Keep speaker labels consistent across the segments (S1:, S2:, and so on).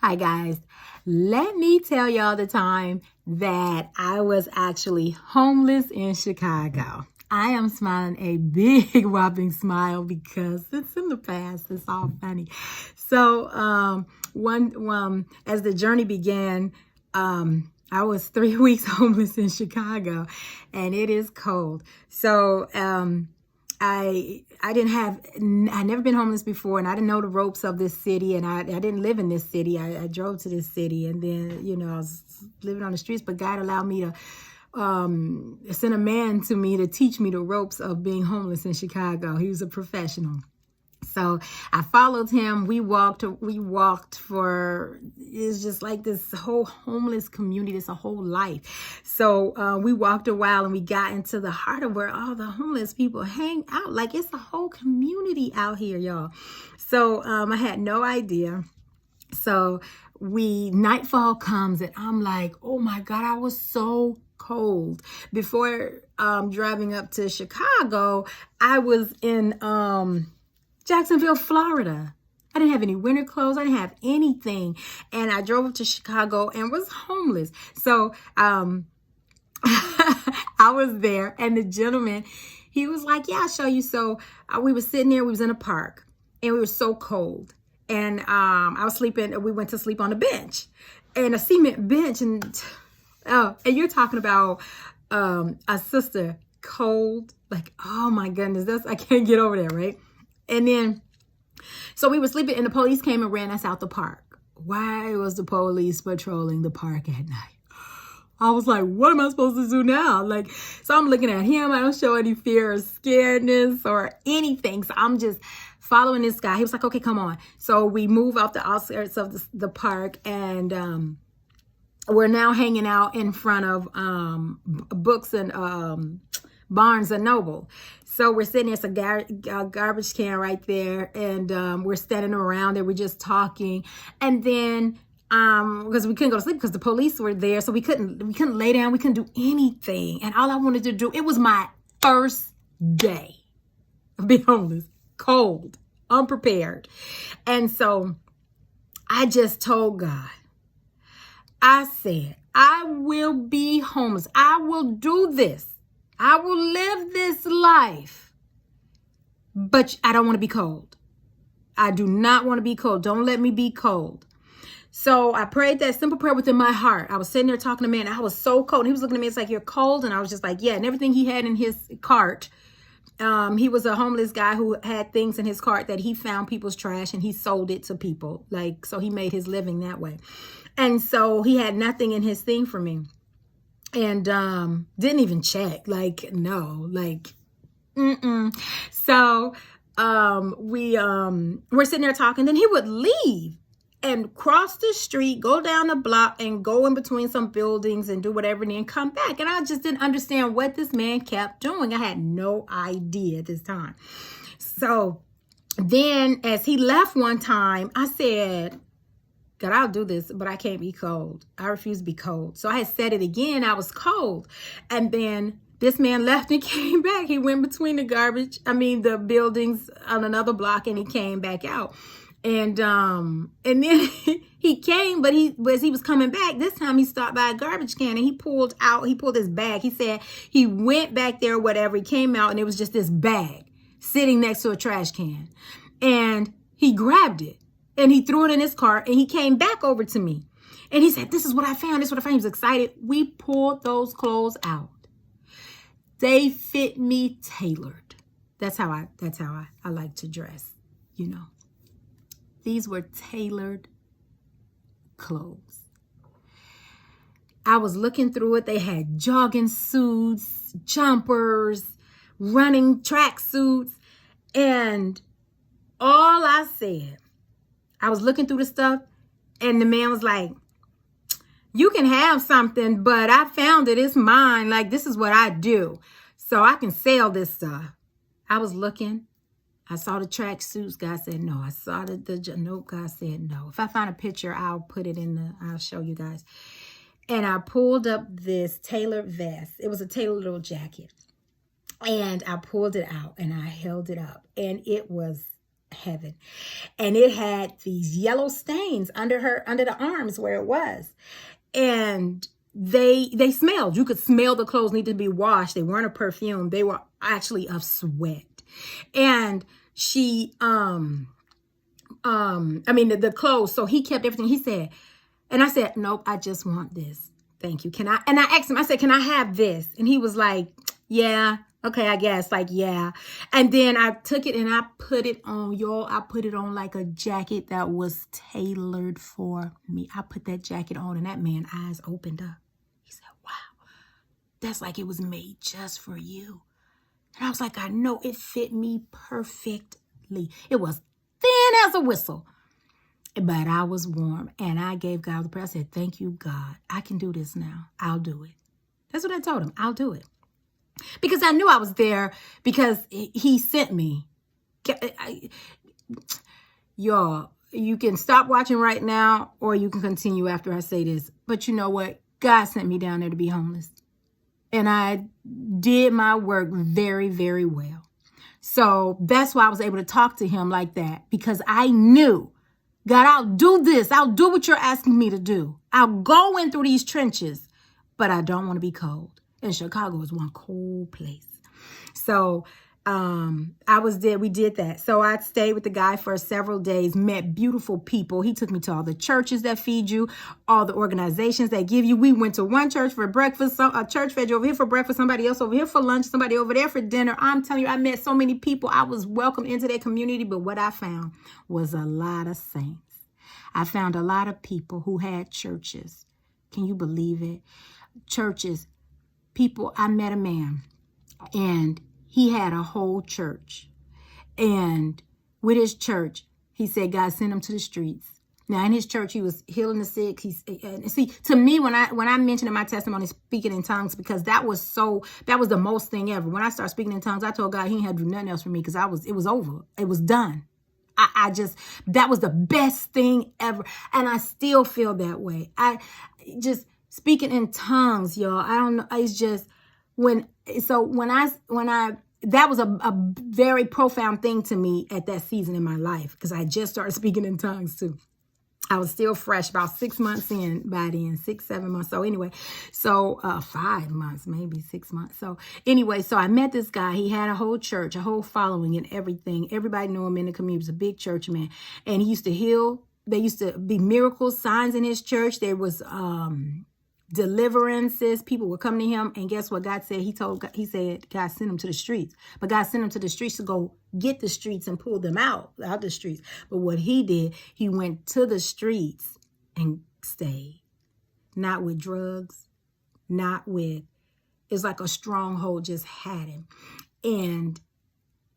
S1: Hi guys, let me tell y'all the time that I was actually homeless in Chicago. I am smiling a big whopping smile because it's in the past. It's all funny. So as the journey began, I was 3 weeks homeless in Chicago, and it is cold. So I never been homeless before, and I didn't know the ropes of this city, and I didn't live in this city. I drove to this city, and then, I was living on the streets, but God allowed me to send a man to me to teach me the ropes of being homeless in Chicago. He was a professional. So I followed him. We walked for, it's just like this whole homeless community. It's a whole life. So we walked a while and we got into the heart of where all the homeless people hang out. Like, it's a whole community out here, y'all. So I had no idea. So nightfall comes and I'm like, oh my God, I was so cold. Before driving up to Chicago, I was in Jacksonville, Florida. I didn't have any winter clothes. I didn't have anything. And I drove up to Chicago and was homeless. So I was there, and the gentleman, he was like, yeah, I'll show you. So we were sitting there. We was in a park, and we were so cold. And I was sleeping. We went to sleep on a bench, and a cement bench. And you're talking about a sister cold. Like, oh my goodness, I can't get over there, right? And then, so we were sleeping, and the police came and ran us out the park. Why was the police patrolling the park at night? I was like, what am I supposed to do now? Like, so I'm looking at him. I don't show any fear or scaredness or anything. So I'm just following this guy. He was like, okay, come on. So we move off the outskirts of the park, and we're now hanging out in front of Books and Barnes and Noble. So we're sitting there, it's a garbage can right there, and we're standing around there, we're just talking. And then because we couldn't go to sleep because the police were there, so we couldn't lay down, we couldn't do anything. And all I wanted to do, it was my first day of being homeless, cold, unprepared. And so I just told God, I said, I will be homeless. I will do this. I will live this life, but I don't want to be cold. I do not want to be cold. Don't let me be cold. So I prayed that simple prayer within my heart. I was sitting there talking to man. I was so cold. He was looking at me. It's like, you're cold. And I was just like, yeah. And everything he had in his cart, he was a homeless guy who had things in his cart that he found people's trash and he sold it to people. Like, so he made his living that way. And so he had nothing in his thing for me. And didn't even check. Like, no, like, So we're sitting there talking. Then he would leave and cross the street, go down the block, and go in between some buildings and do whatever, and then come back. And I just didn't understand what this man kept doing. I had no idea at this time. So then as he left one time, I said, God, I'll do this, but I can't be cold. I refuse to be cold. So I had said it again. I was cold. And then this man left and came back. He went between the buildings on another block, and he came back out. And then he came, but as he was coming back, this time he stopped by a garbage can, and he pulled his bag. He said he went back there, whatever. He came out, and it was just this bag sitting next to a trash can. And he grabbed it. And he threw it in his cart, and he came back over to me. And he said, this is what I found. This is what I found. He was excited. We pulled those clothes out. They fit me tailored. That's how I like to dress, These were tailored clothes. I was looking through it. They had jogging suits, jumpers, running track suits. And all I said, I was looking through the stuff, and the man was like, you can have something, but I found it. It's mine. Like, this is what I do. So I can sell this stuff. I was looking. I saw the track suits. God said no. I saw nope. God said no. If I find a picture, I'll put it I'll show you guys. And I pulled up this tailored vest. It was a tailored little jacket. And I pulled it out, and I held it up. And it was heaven. And it had these yellow stains under the arms where it was. And they smelled. You could smell the clothes needed to be washed. They weren't a perfume. They were actually of sweat. And she, the clothes. So he kept everything. He said, and I said, nope, I just want this. Thank you. Can I? And I asked him, I said, can I have this? And he was like, yeah. Okay, I guess, like, yeah. And then I took it and I put it on, y'all. I put it on like a jacket that was tailored for me. I put that jacket on and that man's eyes opened up. He said, wow, that's like it was made just for you. And I was like, I know, it fit me perfectly. It was thin as a whistle, but I was warm. And I gave God the prayer. I said, thank you, God. I can do this now. I'll do it. That's what I told him. I'll do it. Because I knew I was there because he sent me. Y'all, you can stop watching right now or you can continue after I say this. But you know what? God sent me down there to be homeless. And I did my work very, very well. So that's why I was able to talk to him like that. Because I knew, God, I'll do this. I'll do what you're asking me to do. I'll go in through these trenches. But I don't want to be cold. And Chicago is one cold place. So we did that. So I stayed with the guy for several days, met beautiful people. He took me to all the churches that feed you, all the organizations that give you. We went to one church for breakfast, a church fed you over here for breakfast, somebody else over here for lunch, somebody over there for dinner. I'm telling you, I met so many people. I was welcomed into their community, but what I found was a lot of saints. I found a lot of people who had churches. Can you believe it? Churches. People, I met a man and he had a whole church. And with his church, he said God sent him to the streets. Now in his church, he was healing the sick. To me, when I mentioned in my testimony, speaking in tongues, because that was the most thing ever. When I started speaking in tongues, I told God he had to do nothing else for me because it was over. It was done. That was the best thing ever. And I still feel that way. Speaking in tongues, y'all, I don't know. It's just that was a very profound thing to me at that season in my life because I just started speaking in tongues too. I was still fresh, about 6 months in by then, 6, 7 months. So anyway, 5 months, maybe 6 months. So anyway, so I met this guy. He had a whole church, a whole following and everything. Everybody knew him in the community. He was a big church man. And he used to heal. There used to be miracles, signs in his church. There was deliverances. People would come to him, and guess what God said? He said God sent him to the streets, but God sent him to the streets to go get the streets and pull them out the streets. But what he did, he went to the streets and stayed, not with drugs, it's like a stronghold just had him, and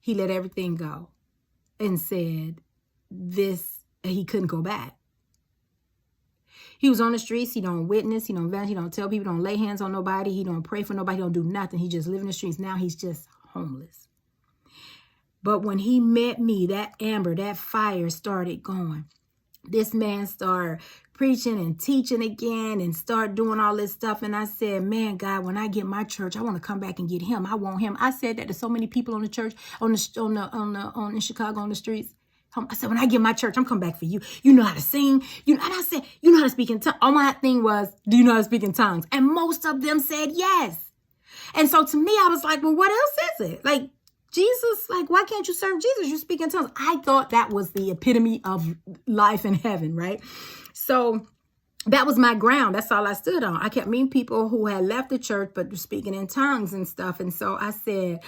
S1: he let everything go and said he couldn't go back. He was on the streets. He don't witness. He don't vent. He don't tell people. Don't lay hands on nobody. He don't pray for nobody. He don't do nothing. He just live in the streets. Now he's just homeless. But when he met me, that amber, that fire started going. This man started preaching and teaching again and start doing all this stuff. And I said, man, God, when I get my church, I want to come back and get him. I want him. I said that to so many people on the church, in Chicago on the streets. I said, when I get my church, I'm coming back for you. You know how to sing. And I said, you know how to speak in tongues. All my thing was, do you know how to speak in tongues? And most of them said yes. And so to me, I was like, well, what else is it? Like, Jesus, like, why can't you serve Jesus? You speak in tongues. I thought that was the epitome of life in heaven, right? So that was my ground. That's all I stood on. I kept meeting people who had left the church, but were speaking in tongues and stuff. And so I said,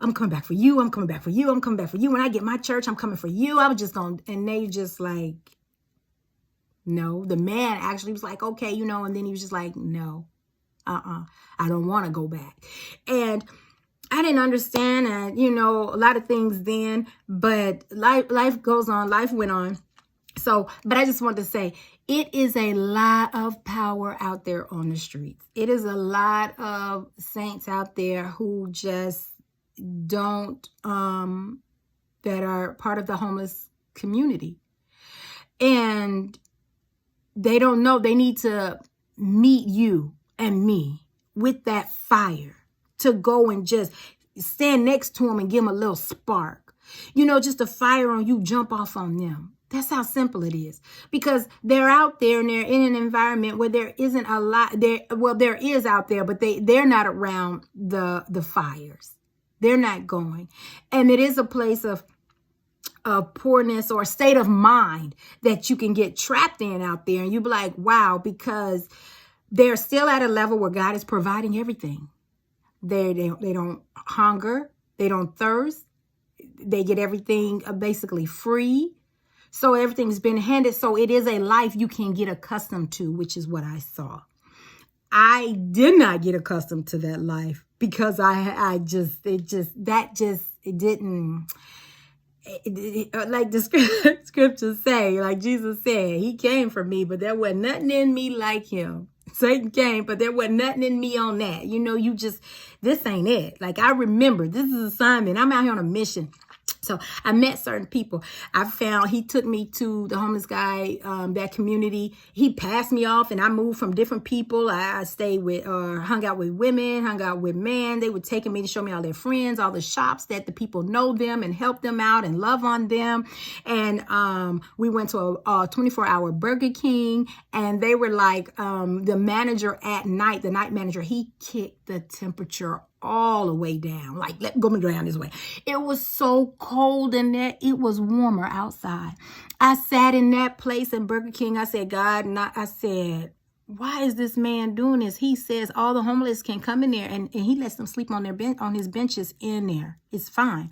S1: I'm coming back for you. I'm coming back for you. I'm coming back for you. When I get my church, I'm coming for you. I was just going, and they just like, no. The man actually was like, okay, and then he was just like, no, I don't want to go back. And I didn't understand, a lot of things then, but life goes on. Life went on. So, but I just want to say, it is a lot of power out there on the streets. It is a lot of saints out there who just don't that are part of the homeless community, and they don't know they need to meet you and me with that fire to go and just stand next to them and give them a little spark. You know, just a fire on you, jump off on them. That's how simple it is, because they're out there and they're in an environment where there isn't a lot there. Well, there is out there, but they're not around the fires. They're not going. And it is a place of poorness or a state of mind that you can get trapped in out there. And you be like, wow, because they're still at a level where God is providing everything. They don't hunger. They don't thirst. They get everything basically free. So everything's been handed. So it is a life you can get accustomed to, which is what I saw. I did not get accustomed to that life because it didn't, like the scriptures say, like Jesus said, he came for me, but there wasn't nothing in me like him. Satan came, but there wasn't nothing in me on that. You know, this ain't it. Like, I remember, this is assignment. I'm out here on a mission. So I met certain people. He took me to the homeless guy, that community. He passed me off and I moved from different people. I stayed with, hung out with women, hung out with men. They were taking me to show me all their friends, all the shops that the people know them and help them out and love on them. And we went to a 24-hour Burger King, and they were like, the manager at night, the night manager, he kicked the temperature all the way down. Like, go down this way. It was so cold in there. It was warmer outside. I sat in that place in Burger King. I said, God, I said, why is this man doing this? He says all the homeless can come in there, and he lets them sleep on on his benches in there. It's fine.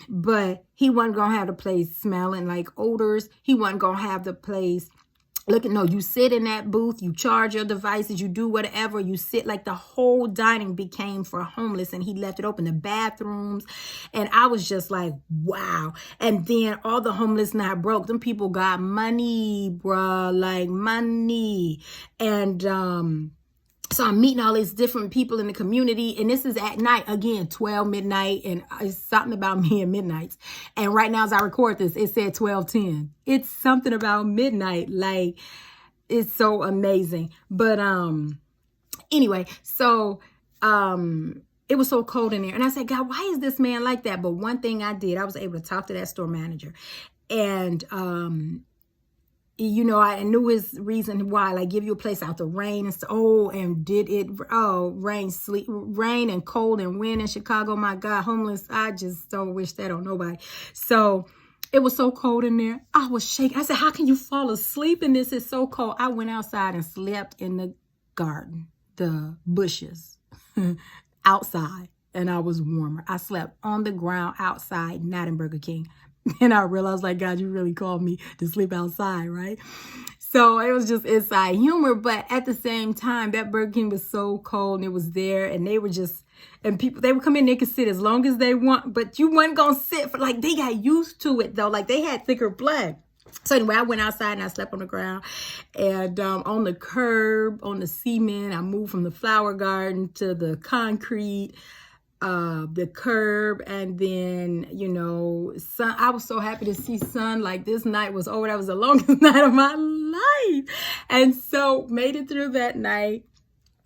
S1: But he wasn't going to have the place smelling like odors. He wasn't going to have the place you sit in that booth, you charge your devices, you do whatever, you sit. Like, the whole dining became for homeless, and he left it open, the bathrooms. And I was just like, wow. And then all the homeless not broke. Them people got money, bruh, like money. And, so I'm meeting all these different people in the community, and this is at night, again, 12 midnight, and it's something about me and midnights. And right now, as I record this, it said 12:10. It's something about midnight, like, it's so amazing. But anyway, so it was so cold in there, and I said, God, why is this man like that? But one thing I did, I was able to talk to that store manager, and you know, I knew his reason why, like, give you a place out the rain and stuff. Oh, and rain and cold and wind in Chicago. My God, homeless. I just don't wish that on nobody. So it was so cold in there. I was shaking. I said, how can you fall asleep in this? It's so cold. I went outside and slept in the garden, the bushes outside, and I was warmer. I slept on the ground outside, not in Burger King. And I realized, like, God, you really called me to sleep outside, right? So it was just inside humor. But at the same time, that Burger King was so cold, and it was there, and they were just, and people, they would come in, they could sit as long as they want, but you wasn't going to sit for, like, they got used to it, though. Like, they had thicker blood. So anyway, I went outside and I slept on the ground, and on the curb, on the cement. I moved from the flower garden to the concrete, the curb, and then, you know, sun. I was so happy to see sun. Like, this night was over. That was the longest night of my life. And so made it through that night.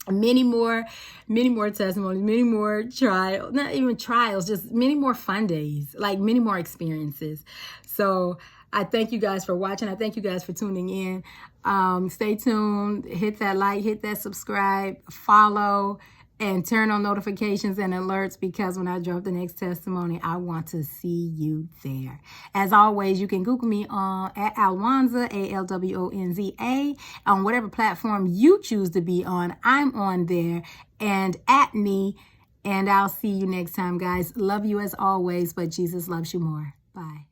S1: Many more testimonies, many more trials, not even trials, just many more fun days, like many more experiences. So I thank you guys for watching. I thank you guys for tuning in. Stay tuned, hit that like, hit that subscribe, follow, and turn on notifications and alerts, because when I drop the next testimony, I want to see you there. As always, you can Google me at Alwonza, ALWONZA, on whatever platform you choose to be on. I'm on there, and at me, and I'll see you next time, guys. Love you as always, but Jesus loves you more. Bye.